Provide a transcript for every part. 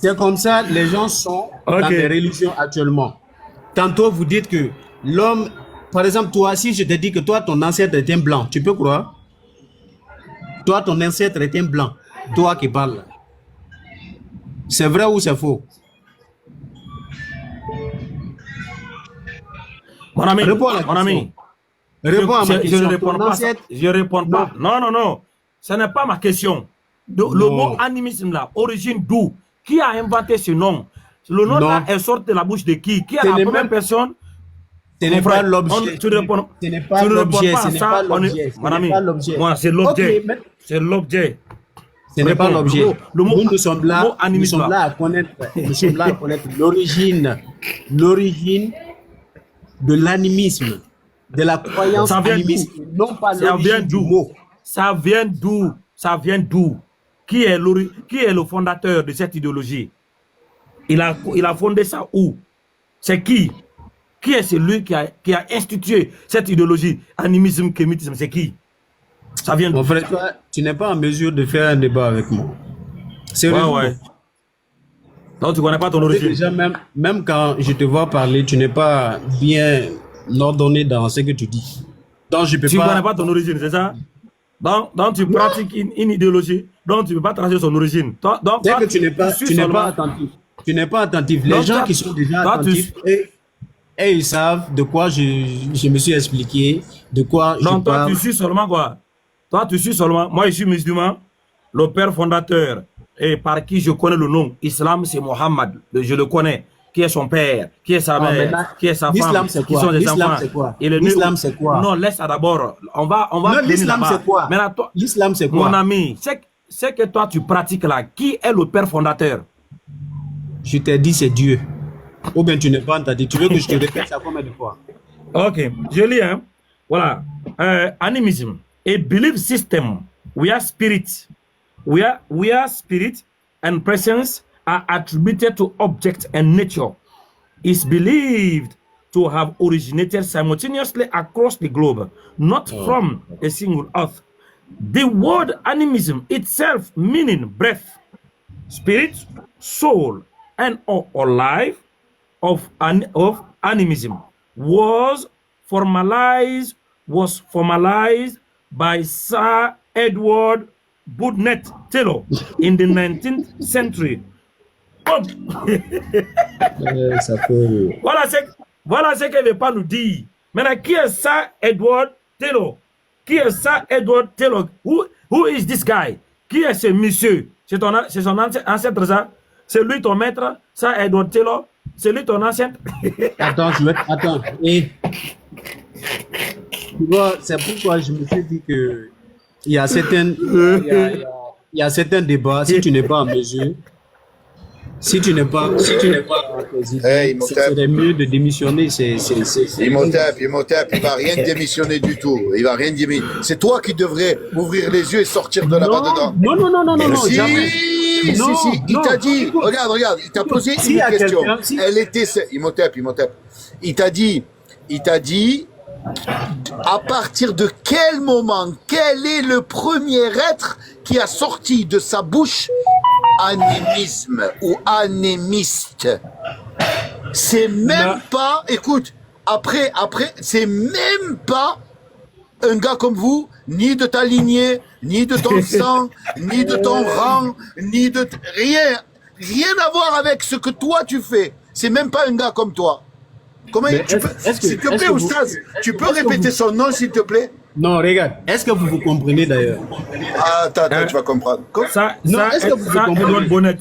C'est comme ça, les gens sont dans les religions actuellement. Tantôt, vous dites que l'homme, par exemple, toi, si je te dis que toi, ton ancêtre était blanc, tu peux croire? Toi, ton ancêtre était blanc. Toi qui parles. C'est vrai ou c'est faux? Mon ami, Réponds à la mon ami. Réponds à ma question. Je ne réponds pas. Je réponds pas. Non, non, non. Ce n'est pas ma question. Le mot animisme là, origine d'où? Qui a inventé ce nom? Le nom là est sorti de la bouche de qui? Qui est la première personne? Ce n'est pas l'objet. Tu ne réponds pas à ça. Mon ami, c'est l'objet. C'est l'objet. Ce n'est pas l'objet. Nous sommes là à connaître l'origine de l'animisme, de la croyance animiste, non pas l'origine du mot. Ça vient d'où? Ça vient d'où? Qui est le fondateur de cette idéologie? Il a fondé ça où? C'est qui? Qui est celui qui a institué cette idéologie? Animisme, kémitisme, c'est qui? Ça vient d'où? Mon frère, toi, tu n'es pas en mesure de faire un débat avec moi. C'est vrai. Ouais. Donc tu ne connais pas ton origine. Déjà, même quand je te vois parler, tu n'es pas bien ordonné dans ce que tu dis. Donc je peux tu ne connais pas ton origine, c'est ça? Donc tu pratiques une idéologie, donc tu ne peux pas tracer son origine. C'est que tu n'es pas attentif. Tu n'es pas attentif. Les gens qui sont déjà attentifs, et ils savent de quoi je me suis expliqué, de quoi je parle. Toi, tu suis seulement quoi? Toi, tu suis seulement. Moi, je suis musulman, le père fondateur, et par qui je connais le nom. Islam, c'est Mohammed. Je le connais. Qui est son père? Qui est sa mère? Qui est sa femme? Qui sont ses enfants? L'islam, c'est quoi? Non, laisse ça d'abord. On va l'islam, c'est quoi? L'islam, c'est quoi? Mon ami, c'est que toi, tu pratiques là. Qui est le père fondateur? Je t'ai dit, c'est Dieu. Ou bien tu n'es pas entendu. Tu veux que je te répète ça combien de fois? Ok, je lis, hein. Voilà. Animism, a belief system where spirit and presence are attributed to object and nature, is believed to have originated simultaneously across the globe, not from a single earth. The word animism itself, meaning breath, spirit, soul, and or life of animism, was formalized by Sir Edward Boudnet Taylor in the 19th century. Voilà ce qu'elle ne veut pas nous dire. Maintenant, qui est Sir Edward Taylor? Qui est Sir Edward Taylor? Who is this guy? Qui est ce monsieur? C'est son ancêtre, ça? C'est lui ton maître, Sir Edward Taylor? C'est lui ton ancêtre? Attends. Et tu vois, c'est pourquoi je me suis dit que il y a certains débats, si tu n'es pas en mesure, si tu n'es pas Hey, c'est mieux de démissionner. Imhotep, il va rien démissionner du tout. Il va rien démissionner. C'est toi qui devrais ouvrir les yeux et sortir de là-bas dedans. Non, si, jamais. Si, il t'a dit, regarde, il t'a posé une question. Elle était, Imhotep, il t'a dit, à partir de quel moment, quel est le premier être qui a sorti de sa bouche animisme ou anémiste? C'est même pas, écoute, après, c'est même pas un gars comme vous, ni de ta lignée, ni de ton sang, ni de ton rang, ni de rien à voir avec ce que toi tu fais. C'est même pas un gars comme toi. Comment s'il te plaît, Oustaz, tu peux répéter son nom, s'il te plaît? Non, regarde. Est-ce que vous vous comprenez d'ailleurs? Attends, tu vas comprendre. Est-ce que vous comprenez? Edward Bonnet.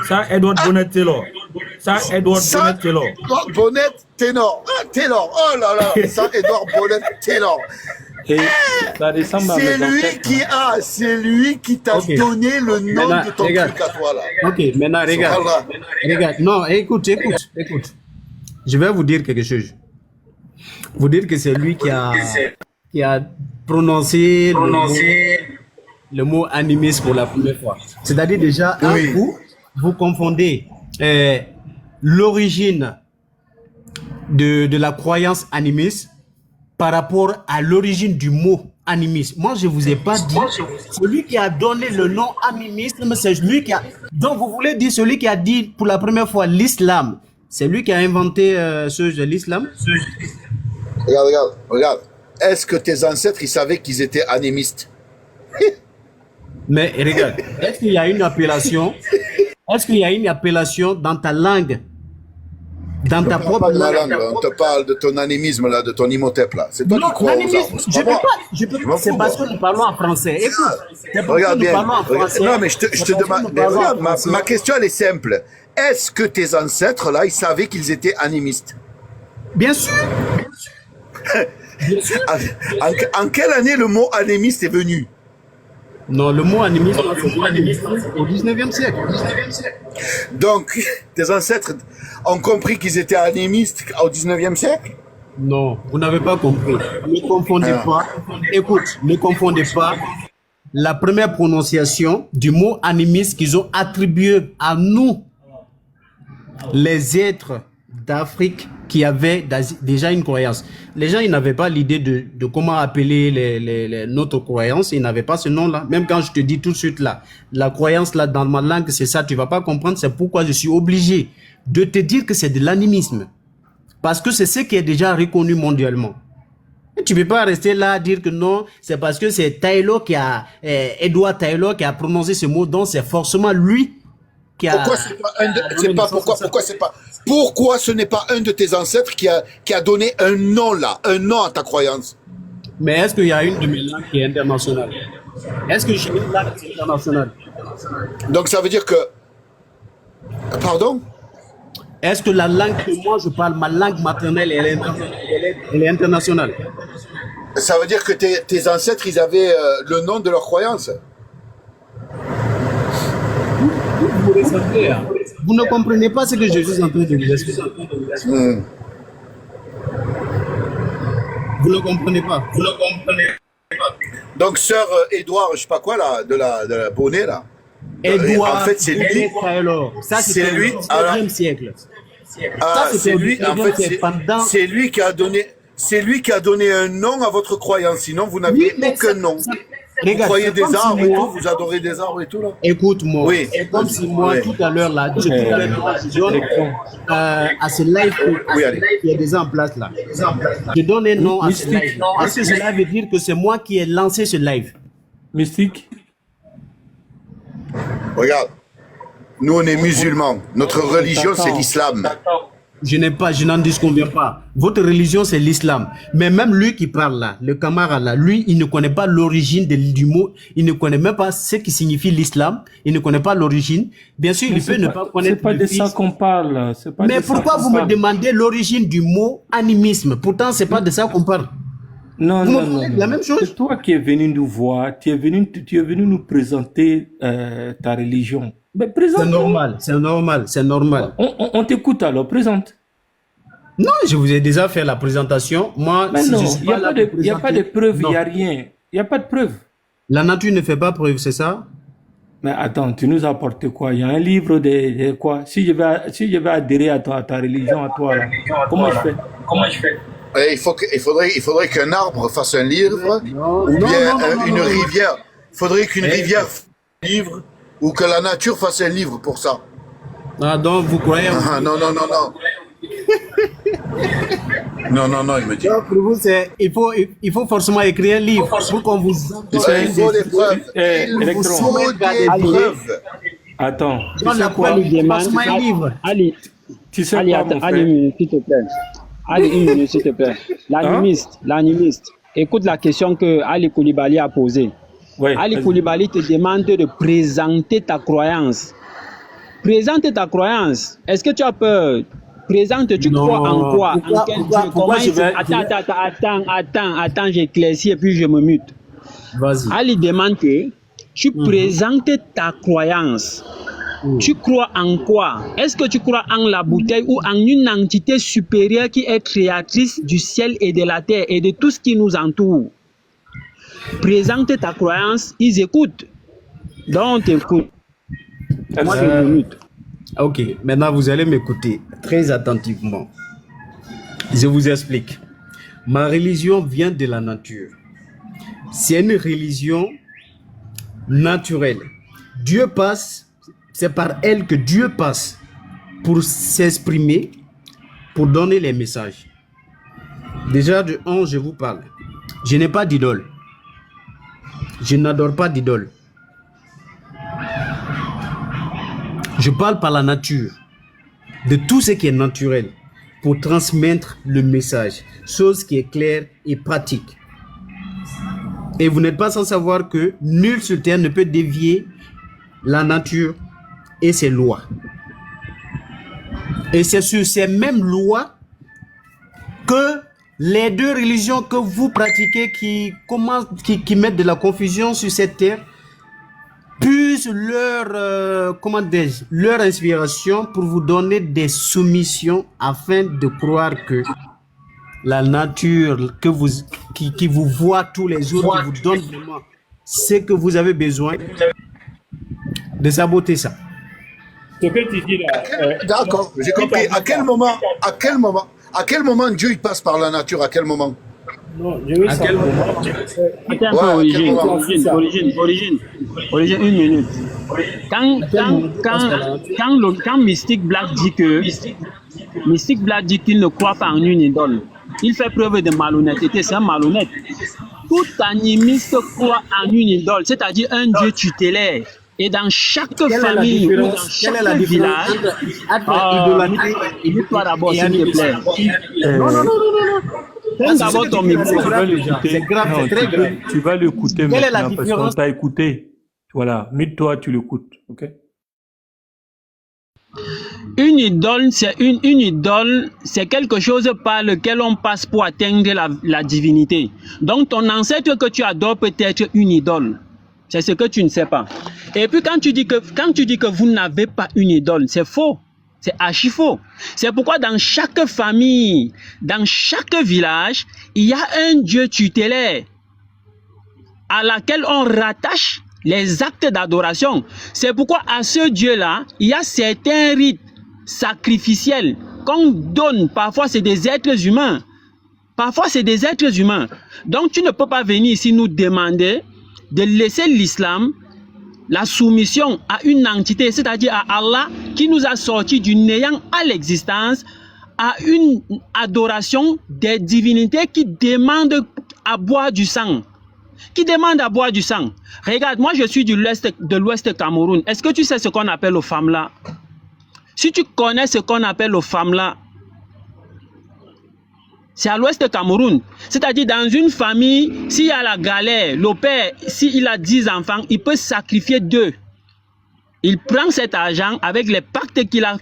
Ça, Edward Bonnet Taylor. Ça, Edward Bonnet Taylor. Bonnet Taylor. Taylor. Oh là là. Ça, Edward Bonnet Taylor. C'est lui qui t'a donné le nom de ton truc à toi là. Ok, maintenant regarde. Non, écoute. Je vais vous dire quelque chose. Vous dire que c'est lui qui a prononcé le mot animiste pour la première fois. C'est-à-dire déjà, vous confondez l'origine de la croyance animiste par rapport à l'origine du mot animisme. Moi, je ne vous ai pas dit. Celui qui a donné le nom animisme, c'est lui qui a... Donc, vous voulez dire celui qui a dit pour la première fois l'islam. C'est lui qui a inventé ce de l'islam. Regarde. Est-ce que tes ancêtres, ils savaient qu'ils étaient animistes? Mais regarde, est-ce qu'il y a une appellation? Est-ce qu'il y a une appellation dans ta langue? Dans ta propre langue? On te parle de ton animisme, là, de ton Imhotep, là. C'est toi Non, qui crois aux arbres. je peux pas. C'est parce que nous parlons en français. Écoute, Regarde bien. Français, Non, mais je te demande. Mais regarde, ma question, elle est simple. Est-ce que tes ancêtres, là, ils savaient qu'ils étaient animistes? Bien sûr. En quelle année le mot animiste est venu? Non, le mot animisme, c'est au 19e siècle. Donc, tes ancêtres ont compris qu'ils étaient animistes au 19e siècle? Non, vous n'avez pas compris. Ne confondez pas. Écoute, ne confondez pas la première prononciation du mot animiste qu'ils ont attribué à nous, les êtres d'Afrique qui avaient déjà une croyance. Les gens, ils n'avaient pas l'idée de comment appeler notre croyance. Ils n'avaient pas ce nom-là. Même quand je te dis tout de suite là, la croyance là dans ma langue, c'est ça, tu vas pas comprendre. C'est pourquoi je suis obligé de te dire que c'est de l'animisme. Parce que c'est ce qui est déjà reconnu mondialement. Et tu ne peux pas rester là à dire que non, c'est parce que c'est Taylor qui a, Edward Taylor qui a prononcé ce mot, donc c'est forcément lui qui a... Pourquoi c'est pas un de, pourquoi ce n'est pas un de tes ancêtres qui a donné un nom là, un nom à ta croyance? Mais est-ce qu'il y a une de mes langues qui est internationale? Est-ce que j'ai une langue qui est internationale? Donc ça veut dire que... Pardon? Est-ce que la langue que moi je parle, ma langue maternelle, elle est internationale? Ça veut dire que tes ancêtres, ils avaient le nom de leur croyance? Vous ne comprenez pas ce que je suis en train de vous expliquer. Vous ne comprenez pas. Donc, sœur Édouard, je sais pas quoi, là, de la Bonnet, là. Édouard, en fait, c'est lui. Ça, c'est lui. Au 19e siècle. Ah, c'est lui. En fait, c'est lui qui a donné. C'est lui qui a donné un nom à votre croyance. Sinon, vous n'aviez aucun nom. Vous croyez des arbres et tout, vous adorez des arbres et tout là. Écoute-moi, oui. C'est comme si moi tout à l'heure là, je donne à ce live qui est déjà en place là. Je donne un nom à ce live. Est-ce que cela veut dire que c'est moi qui ai lancé ce live? Mystique. Regarde, nous on est musulmans. Notre religion c'est l'islam. Je n'en disconviens pas. Votre religion, c'est l'islam. Mais même lui qui parle là, le camarade là, lui, il ne connaît pas l'origine du mot. Il ne connaît même pas ce qui signifie l'islam. Il ne connaît pas l'origine. Bien sûr, il peut ne pas connaître. C'est pas de ça qu'on parle. Mais pourquoi vous me demandez l'origine du mot animisme? Pourtant, c'est pas de ça qu'on parle. Non. La même chose. C'est toi qui es venu nous voir. Tu es venu nous présenter ta religion. Mais présente. C'est normal. On t'écoute alors, présente. Non, je vous ai déjà fait la présentation. Moi, mais si non, il n'y a pas de preuve, il n'y a rien. Il n'y a pas de preuve. La nature ne fait pas preuve, c'est ça? Mais attends, tu nous apportes quoi? Il y a un livre de quoi? Si je vais adhérer à ta religion, à toi, là, comment je fais? Il faudrait qu'un arbre fasse un livre, ou bien une rivière. Il faudrait qu'une rivière fasse un livre, ou que la nature fasse un livre pour ça. Ah, donc vous croyez... Non. Non, il me dit. Donc, pour vous, il faut forcément écrire un livre pour qu'on vous... Il faut des preuves. Il faut des preuves. Attends. Tu sais quoi? Forcément un livre. Ali, tu sais Ali, quoi, mon frère? Ali, une minute, s'il te plaît. Ali, une minute, s'il te plaît. L'animiste. Écoute la question que Ali Koulibaly a posée. Oui, Ali Koulibaly te demande de présenter ta croyance. Présente ta croyance. Est-ce que tu as peur? Présente, tu crois en quoi? En quel Dieu? Attends, j'éclaircis et puis je me mute. Vas-y. Ali demande que tu présentes ta croyance. Tu crois en quoi? Est-ce que tu crois en la bouteille ou en une entité supérieure qui est créatrice du ciel et de la terre et de tout ce qui nous entoure? Présente ta croyance, ils écoutent. Donc, t'écoutes. Moi, je me mute. Ok, maintenant vous allez m'écouter très attentivement. Je vous explique. Ma religion vient de la nature. c'est une religion naturelle. Dieu passe, c'est par elle que Dieu passe pour s'exprimer, pour donner les messages. Déjà de 1, je vous parle. Je n'ai pas d'idole. Je n'adore pas d'idole. Je parle par la nature, de tout ce qui est naturel, pour transmettre le message, chose qui est claire et pratique. Et vous n'êtes pas sans savoir que nul sur terre ne peut dévier la nature et ses lois. Et c'est sur ces mêmes lois que les deux religions que vous pratiquez qui mettent de la confusion sur cette terre puisent leur inspiration pour vous donner des soumissions afin de croire que la nature qui vous voit tous les jours, qui vous donne vraiment ce que vous avez besoin, de saboter ça. Ce que tu dis là. D'accord, j'ai compris. À quel moment Dieu il passe par la nature? À quel moment? Non, je veux savoir. Attends, Origine, une minute. Quand Mystic Black dit qu'il ne croit pas en une idole, il fait preuve de malhonnêteté, c'est un malhonnête. Tout animiste croit en une idole, c'est-à-dire un Dieu tutélaire. Et dans chaque famille, ou dans chaque village, écoute-toi d'abord, s'il te plaît. Non. Prends d'abord ton micro. C'est grave, c'est très grave. Tu vas l'écouter maintenant parce qu'on t'a écouté. Voilà, mets-toi, tu l'écoutes, ok? Une idole, c'est quelque chose par lequel on passe pour atteindre la divinité. Donc ton ancêtre que tu adores peut être une idole. C'est ce que tu ne sais pas. Et puis quand tu dis que vous n'avez pas une idole, c'est faux. C'est archi faux. C'est pourquoi dans chaque famille, dans chaque village, il y a un Dieu tutélaire à laquelle on rattache les actes d'adoration. C'est pourquoi à ce Dieu-là, il y a certains rites sacrificiels qu'on donne. Parfois, c'est des êtres humains. Parfois, c'est des êtres humains. Donc, tu ne peux pas venir ici nous demander de laisser l'islam, la soumission à une entité, c'est-à-dire à Allah, qui nous a sortis du néant à l'existence, à une adoration des divinités qui demandent à boire du sang. Regarde, moi je suis de l'ouest Cameroun. Est-ce que tu sais ce qu'on appelle aux femmes là? Si tu connais ce qu'on appelle aux femmes là, c'est à l'ouest Cameroun. C'est-à-dire dans une famille, s'il y a la galère, le père, s'il a 10 enfants, il peut sacrifier 2. Il prend cet argent avec les pactes qu'il a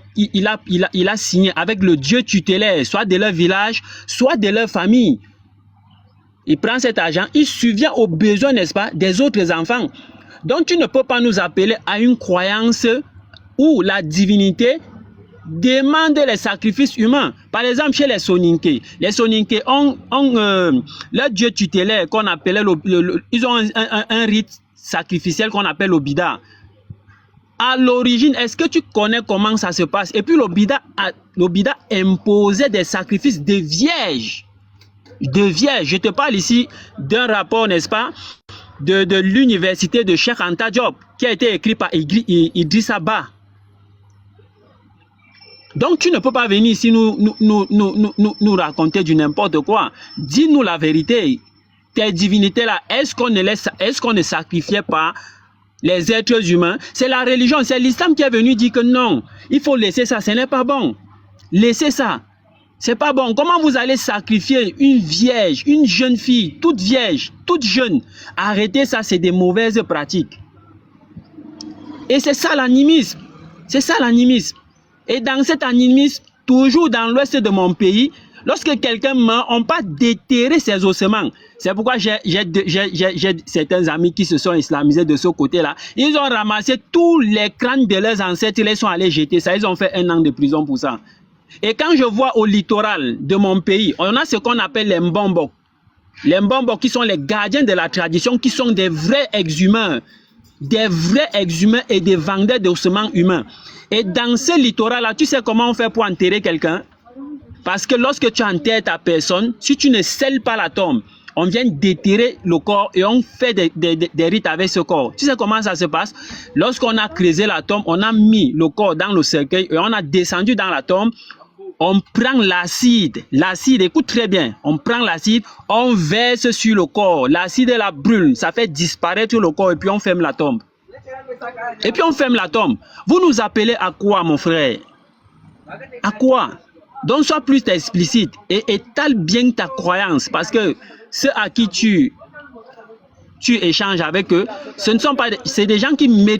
signés avec le Dieu tutélaire, soit de leur village, soit de leur famille. Il prend cet argent, il subvient aux besoins, n'est-ce pas, des autres enfants. Donc tu ne peux pas nous appeler à une croyance où la divinité demande les sacrifices humains. Par exemple, chez les Soninké ont leur Dieu tutélaire qu'on appelait, ils ont un rite sacrificiel qu'on appelle l'Obida. À l'origine, est-ce que tu connais comment ça se passe? Et puis l'Obida imposait des sacrifices de vierges. Je te parle ici d'un rapport, n'est-ce pas, de l'université de Cheikh Anta Diop, qui a été écrit par Idrissa Ba. Donc tu ne peux pas venir ici nous raconter du n'importe quoi. Dis-nous la vérité. Tes divinités là, est-ce qu'on ne sacrifiait pas les êtres humains? C'est la religion, c'est l'islam qui est venu dire que non, il faut laisser ça, ce n'est pas bon. Laissez ça. C'est pas bon. Comment vous allez sacrifier une vierge, une jeune fille, toute vierge, toute jeune? Arrêtez ça, c'est des mauvaises pratiques. Et c'est ça l'animisme. C'est ça l'animisme. Et dans cet animisme, toujours dans l'ouest de mon pays, lorsque quelqu'un meurt, on peut déterrer ses ossements. C'est pourquoi j'ai certains amis qui se sont islamisés de ce côté-là. Ils ont ramassé tous les crânes de leurs ancêtres, ils les sont allés jeter ça. Ils ont fait 1 an de prison pour ça. Et quand je vois au littoral de mon pays, on a ce qu'on appelle les Mbombok. Les Mbombok qui sont les gardiens de la tradition, qui sont des vrais exhumeurs. Des vrais exhumeurs et des vendeurs d'ossements humains. Et dans ce littoral-là, tu sais comment on fait pour enterrer quelqu'un? Parce que lorsque tu enterres ta personne, si tu ne scelles pas la tombe, on vient déterrer le corps et on fait des rites avec ce corps. Tu sais comment ça se passe? Lorsqu'on a creusé la tombe, on a mis le corps dans le cercueil et on a descendu dans la tombe. On prend l'acide, écoute très bien, on prend l'acide, on verse sur le corps, l'acide la brûle, ça fait disparaître le corps et puis on ferme la tombe. Vous nous appelez à quoi, mon frère? À quoi? Donc sois plus explicite et étale bien ta croyance, parce que ceux à qui tu échanges avec eux, ce ne sont pas, c'est des gens qui